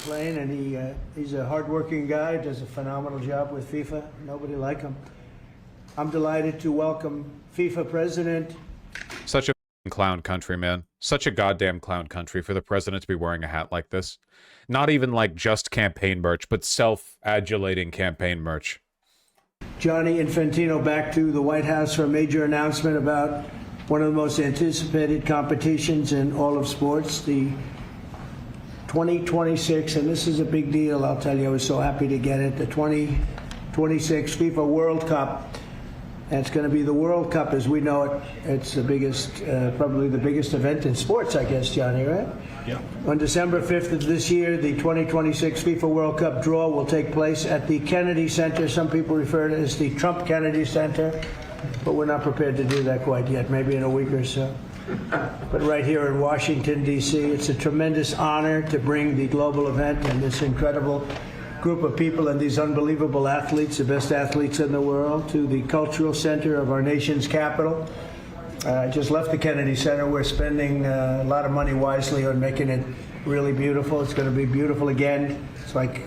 playing, and he's a hard-working guy, does a phenomenal job with FIFA. Nobody like him. I'm delighted to welcome FIFA President. Such a clown country, man. Such a goddamn clown country for the president to be wearing a hat like this. Not even like just campaign merch, but self-adulating campaign merch. Gianni Infantino back to the White House for a major announcement about one of the most anticipated competitions in all of sports, the 2026, and this is a big deal, I'll tell you, I was so happy to get it, the 2026 FIFA World Cup. And it's going to be the World Cup as we know it. It's the biggest, probably the biggest event in sports, I guess, Johnny, right? Yeah. On December 5th of this year, the 2026 FIFA World Cup draw will take place at the Kennedy Center. Some people refer to it as the Trump Kennedy Center, but we're not prepared to do that quite yet, maybe in a week or so. But right here in Washington, D.C., it's a tremendous honor to bring the global event and this incredible group of people and these unbelievable athletes, the best athletes in the world, to the cultural center of our nation's capital. I just left the Kennedy Center. We're spending a lot of money wisely on making it really beautiful. It's going to be beautiful again. It's like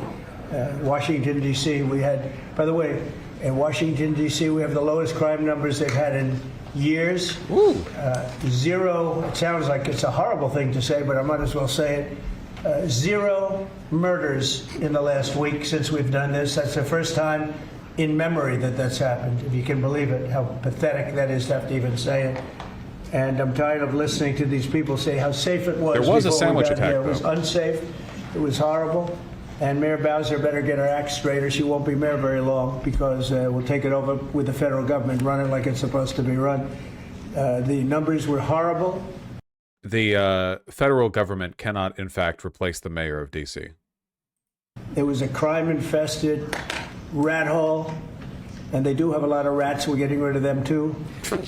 Washington, D.C. We had, by the way, in Washington, D.C., we have the lowest crime numbers they've had in years. Zero, it sounds like it's a horrible thing to say, but I might as well say it. Zero murders in the last week since we've done this. That's the first time in memory that that's happened, if you can believe it, how pathetic that is to have to even say it. And I'm tired of listening to these people say how safe it was. There was a sandwich attack, It was unsafe. It was horrible. And Mayor Bowser better get her act straight or she won't be mayor very long, because we'll take it over with the federal government running like it's supposed to be run. The numbers were horrible. The federal government cannot, in fact, replace the mayor of D.C. It was a crime-infested rat hole, and they do have a lot of rats. We're getting rid of them, too.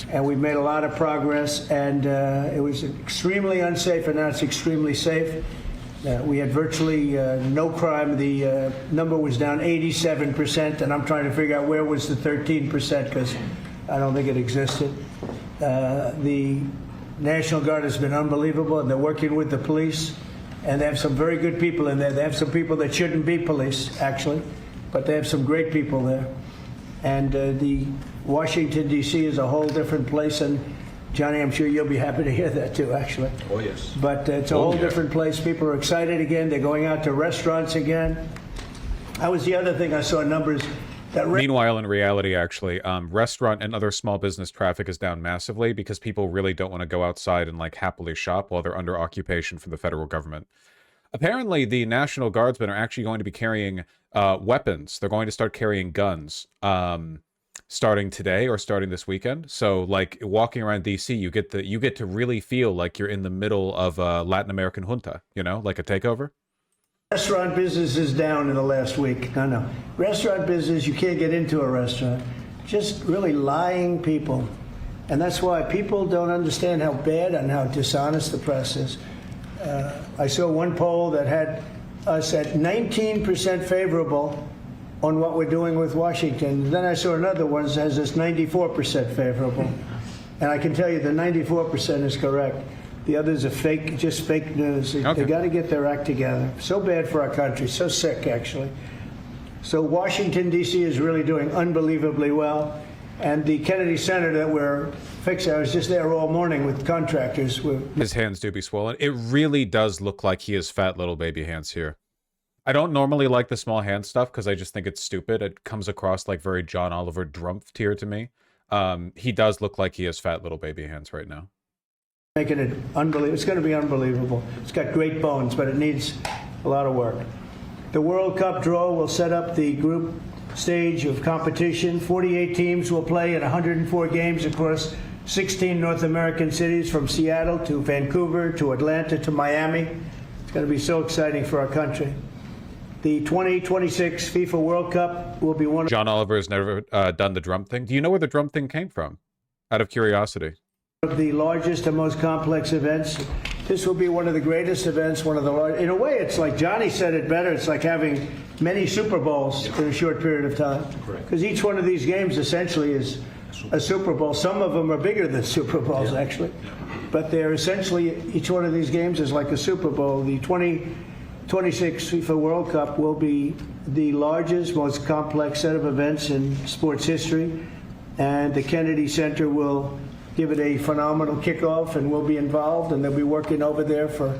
And we've made a lot of progress, and it was extremely unsafe, and now it's extremely safe. We had virtually no crime. The number was down 87%, and I'm trying to figure out where was the 13%, because I don't think it existed. The National Guard has been unbelievable, and they're working with the police, and they have some very good people in there. They have some people that shouldn't be police, actually, but they have some great people there. And the Washington, D.C. is a whole different place, and Johnny, I'm sure you'll be happy to hear that too, actually. Oh, yes. But it's a whole different place. People are excited again. They're going out to restaurants again. That was the other thing I saw numbers. Meanwhile, in reality, actually, restaurant and other small business traffic is down massively because people really don't want to go outside and like happily shop while they're under occupation from the federal government. Apparently, the National Guardsmen are actually going to be carrying weapons. They're going to start carrying guns starting today or starting this weekend. So, like walking around DC, you get to really feel like you're in the middle of a Latin American junta. You know, like a takeover. Restaurant business is down in the last week. No. Restaurant business, you can't get into a restaurant. Just really lying people. And that's why people don't understand how bad and how dishonest the press is. I saw one poll that had us at 19% favorable on what we're doing with Washington. Then I saw another one that has us 94% favorable. And I can tell you the 94% is correct. The others are fake, just fake news. Okay. They got to get their act together. So bad for our country, so sick, actually. So Washington, D.C. is really doing unbelievably well. And the Kennedy Center that we're fixing, I was just there all morning with contractors. His hands do be swollen. It really does look like he has fat little baby hands here. I don't normally like the small hand stuff because I just think it's stupid. It comes across like very John Oliver Drumpf tier to me. He does look like he has fat little baby hands right now. Making it unbelievable. It's going to be unbelievable. It's got great bones, but it needs a lot of work. The World Cup draw will set up the group stage of competition. 48 teams will play in 104 games across 16 North American cities, from Seattle to Vancouver to Atlanta to Miami. It's going to be so exciting for our country. The 2026 FIFA World Cup will be one of... John Oliver has never done the drum thing. Do you know where the drum thing came from? Out of curiosity. Of the largest and most complex events. This will be one of the greatest events, one of the largest. In a way, it's like Johnny said it better. It's like having many Super Bowls in a short period of time. Because each one of these games essentially is a Super Bowl. Some of them are bigger than Super Bowls, actually. But they're essentially, each one of these games is like a Super Bowl. The 26 FIFA World Cup will be the largest, most complex set of events in sports history, and the Kennedy Center will give it a phenomenal kickoff, and we'll be involved, and they'll be working over there for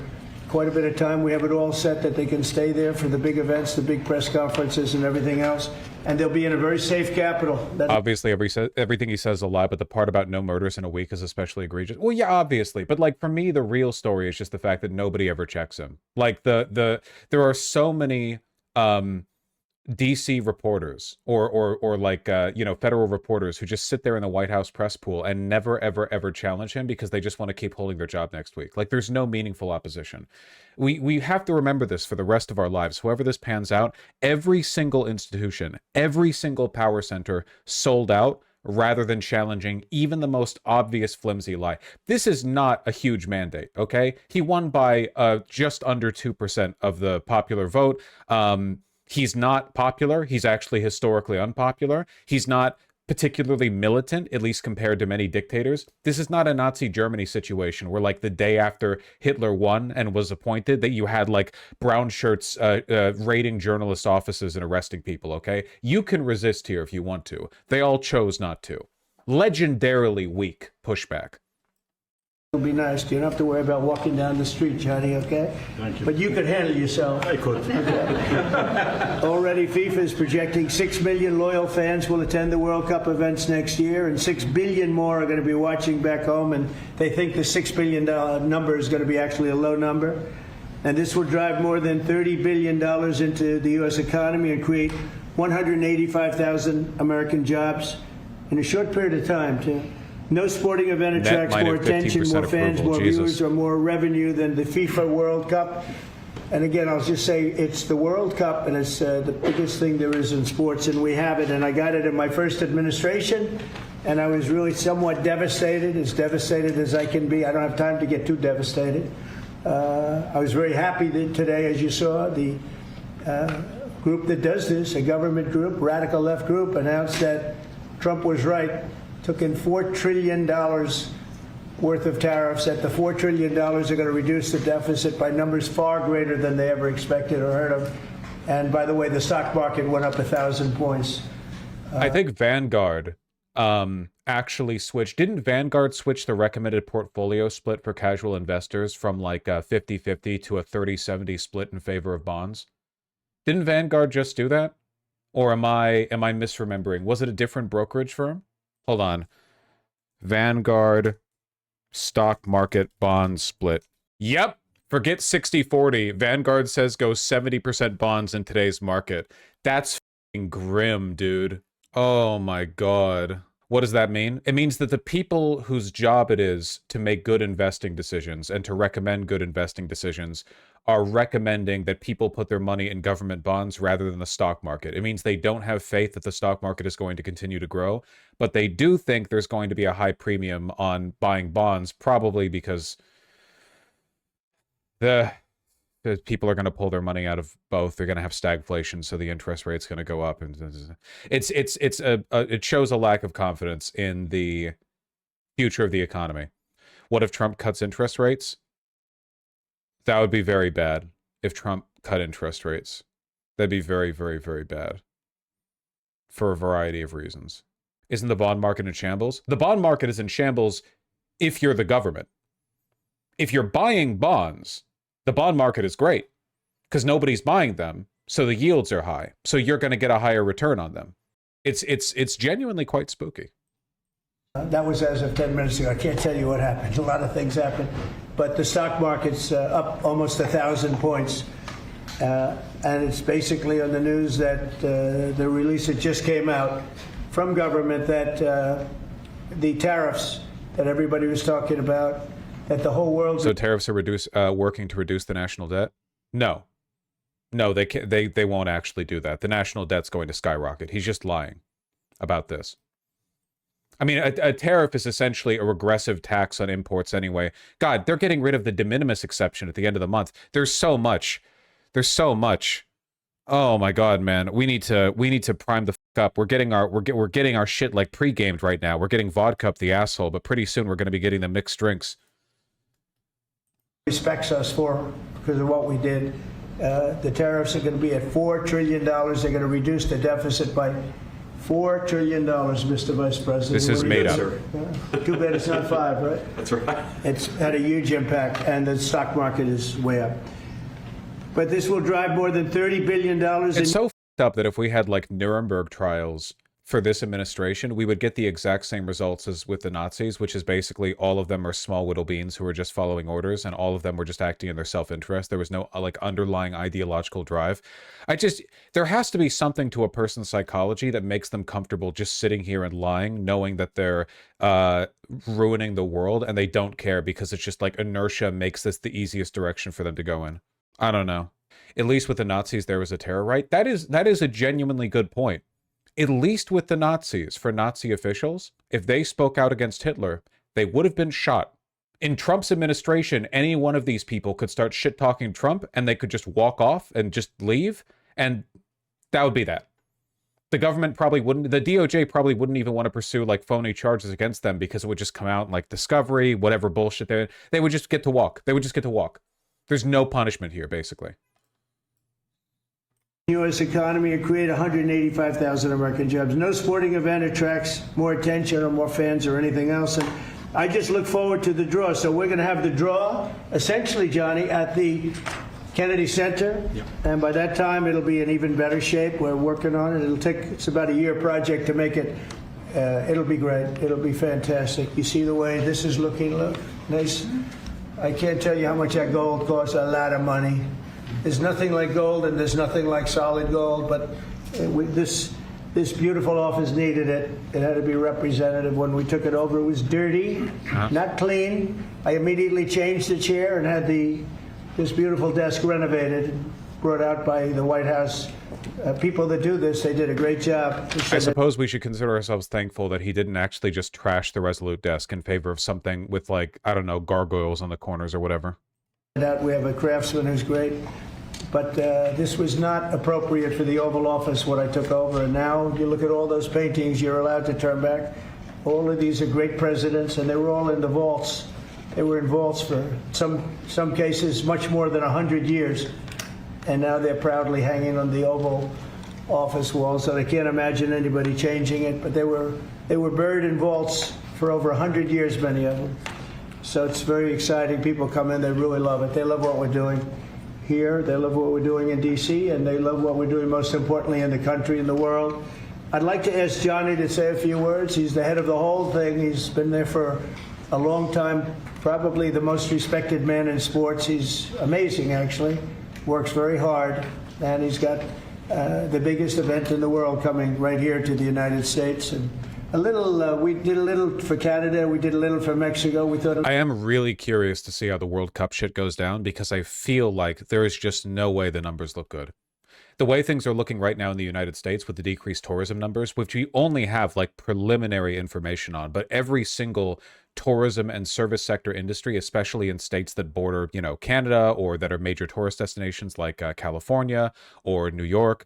quite a bit of time. We have it all set that they can stay there for the big events, the big press conferences and everything else, and they'll be in a very safe capital. Obviously, everything he says is a lie, but the part about no murders in a week is especially egregious. Well, yeah, obviously, but like for me, the real story is just the fact that nobody ever checks him. Like there are so many DC reporters or like federal reporters who just sit there in the White House press pool and never ever challenge him because they just want to keep holding their job next week. Like there's no meaningful opposition. We have to remember this for the rest of our lives. However this pans out, every single institution, every single power center sold out rather than challenging even the most obvious flimsy lie. This is not a huge mandate, okay? He won by just under 2% of the popular vote. He's not popular. He's actually historically unpopular. He's not particularly militant, at least compared to many dictators. This is not a Nazi Germany situation where like the day after Hitler won and was appointed that you had like brown shirts raiding journalist offices and arresting people, okay? You can resist here if you want to. They all chose not to. Legendarily weak pushback. It'll be nice. You don't have to worry about walking down the street, Johnny, okay? Thank you. But you could handle yourself. I could. Already, FIFA is projecting 6 million loyal fans will attend the World Cup events next year, and 6 billion more are going to be watching back home, and they think the $6 billion number is going to be actually a low number. And this will drive more than $30 billion into the U.S. economy and create 185,000 American jobs in a short period of time, too. No sporting event attracts more attention, more fans, more viewers, or more revenue than the FIFA World Cup. And again, I'll just say it's the World Cup, and it's the biggest thing there is in sports, and we have it. And I got it in my first administration, and I was really somewhat devastated, as devastated as I can be. I don't have time to get too devastated. I was very happy that today, as you saw, the group that does this, a government group, radical left group, announced that Trump was right. Took in $4 trillion worth of tariffs, that the $4 trillion are going to reduce the deficit by numbers far greater than they ever expected or heard of. And by the way, the stock market went up 1,000 points. I think Vanguard actually switched. Didn't Vanguard switch the recommended portfolio split for casual investors from like a 50-50 to a 30-70 split in favor of bonds? Didn't Vanguard just do that? Or am I misremembering? Was it a different brokerage firm? Hold on. Vanguard stock market bond split. Yep. Forget 60-40. Vanguard says go 70% bonds in today's market. That's f***ing grim, dude. Oh my god. What does that mean? It means that the people whose job it is to make good investing decisions and to recommend good investing decisions are recommending that people put their money in government bonds rather than the stock market. It means they don't have faith that the stock market is going to continue to grow, but they do think there's going to be a high premium on buying bonds, probably because the people are going to pull their money out of both. They're going to have stagflation, so the interest rate's going to go up, and it shows a lack of confidence in the future of the economy. What if Trump cuts interest rates? That would be very bad if Trump cut interest rates. That'd be very, very, very bad for a variety of reasons. Isn't the bond market in shambles? The bond market is in shambles if you're the government. If you're buying bonds, the bond market is great because nobody's buying them, so the yields are high. So you're going to get a higher return on them. It's genuinely quite spooky. That was as of 10 minutes ago. I can't tell you what happened. A lot of things happened. But the stock market's up almost 1,000 points. And it's basically on the news that the release that just came out from government that the tariffs that everybody was talking about, that the whole world... So tariffs are working to reduce the national debt? No. No, they won't actually do that. The national debt's going to skyrocket. He's just lying about this. I mean, a tariff is essentially a regressive tax on imports anyway. God, they're getting rid of the de minimis exception at the end of the month. There's so much. There's so much. Oh my God, man. We need to prime the fuck up. We're getting our shit like pre-gamed right now. We're getting vodka up the asshole, but pretty soon we're going to be getting the mixed drinks. Respects us for because of what we did. The tariffs are going to be at $4 trillion. They're going to reduce the deficit by $4 trillion, Mr. Vice President. This is made up. Too bad it's not 5, right? That's right. It's had a huge impact, and the stock market is way up. But this will drive more than $30 billion It's so f***ed up that if we had like Nuremberg trials for this administration, we would get the exact same results as with the Nazis, which is basically all of them are small little beans who are just following orders, and all of them were just acting in their self-interest. There was no like underlying ideological drive. There has to be something to a person's psychology that makes them comfortable just sitting here and lying, knowing that they're ruining the world, and they don't care because it's just like inertia makes this the easiest direction for them to go in. I don't know. At least with the Nazis, there was a terror right. That is a genuinely good point. At least with the Nazis, for Nazi officials, if they spoke out against Hitler, they would have been shot. In Trump's administration, any one of these people could start shit-talking Trump, and they could just walk off and just leave, and that would be that. The government probably wouldn't, the DOJ probably wouldn't even want to pursue like phony charges against them because it would just come out in like discovery, whatever bullshit they would just get to walk. They would just get to walk. There's no punishment here, basically. U.S. economy and create 185,000 American jobs. No sporting event attracts more attention or more fans or anything else. And I just look forward to the draw. So we're going to have the draw, essentially, Johnny, at the Kennedy Center. Yeah. And by that time, it'll be in even better shape. We're working on it. It's about a year project to make it. It'll be great. It'll be fantastic. You see the way this is looking? Look, nice. I can't tell you how much that gold costs. A lot of money. There's nothing like gold, and there's nothing like solid gold, but this beautiful office needed it. It had to be representative. When we took it over, it was dirty, not clean. I immediately changed the chair and had this beautiful desk renovated, brought out by the White House. People that do this, they did a great job. I suppose we should consider ourselves thankful that he didn't actually just trash the Resolute desk in favor of something with, like, I don't know, gargoyles on the corners or whatever. We have a craftsman who's great, but this was not appropriate for the Oval Office when I took over. And now you look at all those paintings you're allowed to turn back. All of these are great presidents, and they were all in the vaults. They were in vaults for some cases much more than 100 years, and now they're proudly hanging on the Oval Office walls. So I can't imagine anybody changing it. But they were buried in vaults for over 100 years, many of them. So it's very exciting. People come in, they really love it. They love what we're doing here. They love what we're doing in D.C., and they love what we're doing, most importantly, in the country and the world. I'd like to ask Johnny to say a few words. He's the head of the whole thing. He's been there for a long time, probably the most respected man in sports. He's amazing, actually. Works very hard, and he's got the biggest event in the world coming right here to the United States. And we did a little for Canada, we did a little for Mexico. We thought I am really curious to see how the World Cup shit goes down, because I feel like there is just no way the numbers look good. The way things are looking right now in the United States with the decreased tourism numbers, which we only have like preliminary information on, but every single tourism and service sector industry, especially in states that border, you know, Canada, or that are major tourist destinations like California or New York,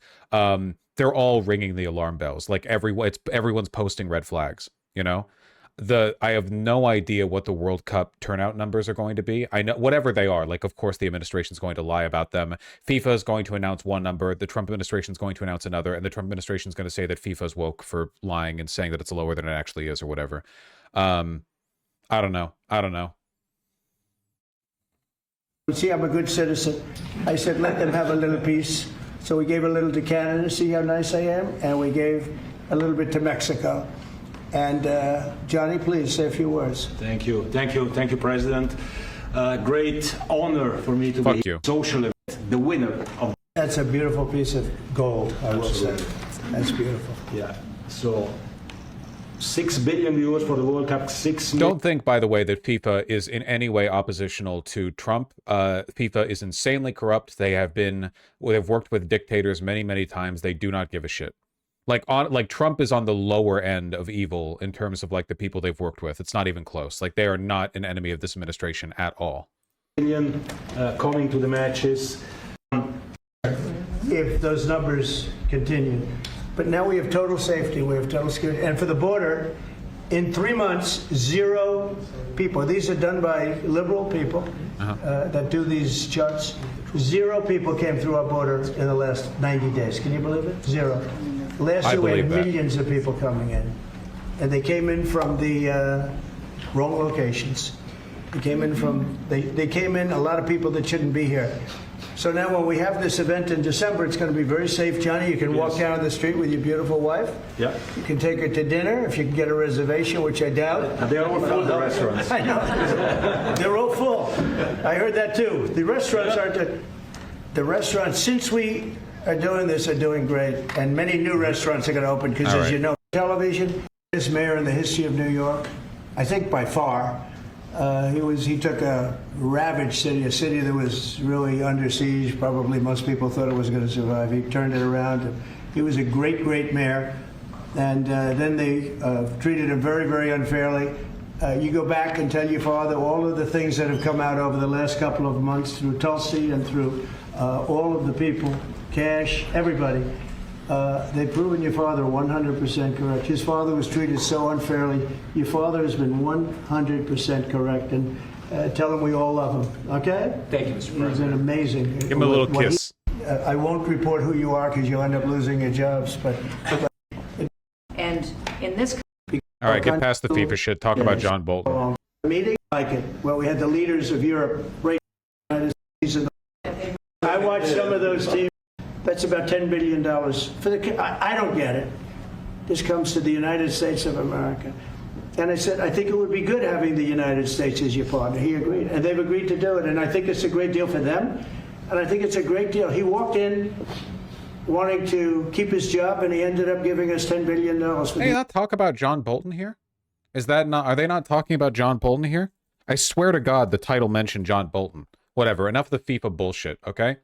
they're all ringing the alarm bells. Like everyone's posting red flags, you know? I have no idea what the World Cup turnout numbers are going to be. I know whatever they are, like, of course the administration's going to lie about them. FIFA is going to announce one number, the Trump administration is going to announce another, and the Trump administration is going to say that FIFA's woke for lying and saying that it's lower than it actually is, or whatever. I don't know. See, I'm a good citizen. I said, let them have a little piece. So we gave a little to Canada, see how nice I am, and we gave a little bit to Mexico. And Johnny, please say a few words. Thank you, President. Great honor for me to be social event, the winner of. That's a beautiful piece of gold, I will say. That's beautiful. Yeah. So, 6 billion viewers for the World Cup. Don't think, by the way, that FIFA is in any way oppositional to Trump. FIFA is insanely corrupt. They've worked with dictators many, many times. They do not give a shit. Like Trump is on the lower end of evil in terms of like the people they've worked with. It's not even close. Like, they are not an enemy of this administration at all. Coming to the matches. If those numbers continue. But now we have total safety, we have total security. And for the border, in 3 months, 0 people. These are done by liberal people. that do these charts. 0 people came through our border in the last 90 days. Can you believe it? 0. Last year we had millions of people coming in. And they came in from the wrong locations. They came in from, they came in, a lot of people that shouldn't be here. So now when we have this event in December, it's going to be very safe, Johnny. You can walk down the street with your beautiful wife. Yeah. You can take her to dinner if you can get a reservation, which I doubt. They're all full, the restaurants. I know. They're all full. I heard that too. The restaurants the restaurants, since we are doing this, are doing great. And many new restaurants are going to open because, as you know, television, this mayor in the history of New York, I think by far, he took a ravaged city, a city that was really under siege. Probably most people thought it was going to survive. He turned it around. He was a great, great mayor. And then they treated him very, very unfairly. You go back and tell your father all of the things that have come out over the last couple of months through Tulsi and through all of the people, Cash, everybody. They've proven your father 100% correct. His father was treated so unfairly. Your father has been 100% correct. And tell him we all love him, okay? Thank you, Mr. President. He's been amazing. Give him a little kiss. I won't report who you are because you'll end up losing your jobs. But and in this All right, get past the FIFA shit. Talk about John Bolton. meeting like it, well, we had the leaders of Europe right. I watched some of those teams. That's about $10 billion. I don't get it. This comes to the United States of America. And I said, I think it would be good having the United States as your partner. He agreed. And they've agreed to do it. And I think it's a great deal for them. And I think it's a great deal. He walked in wanting to keep his job, and he ended up giving us $10 billion. Hey, not talk about John Bolton here? Is that not, are they not talking about John Bolton here? I swear to God, the title mentioned John Bolton. Whatever, enough of the FIFA bullshit, okay?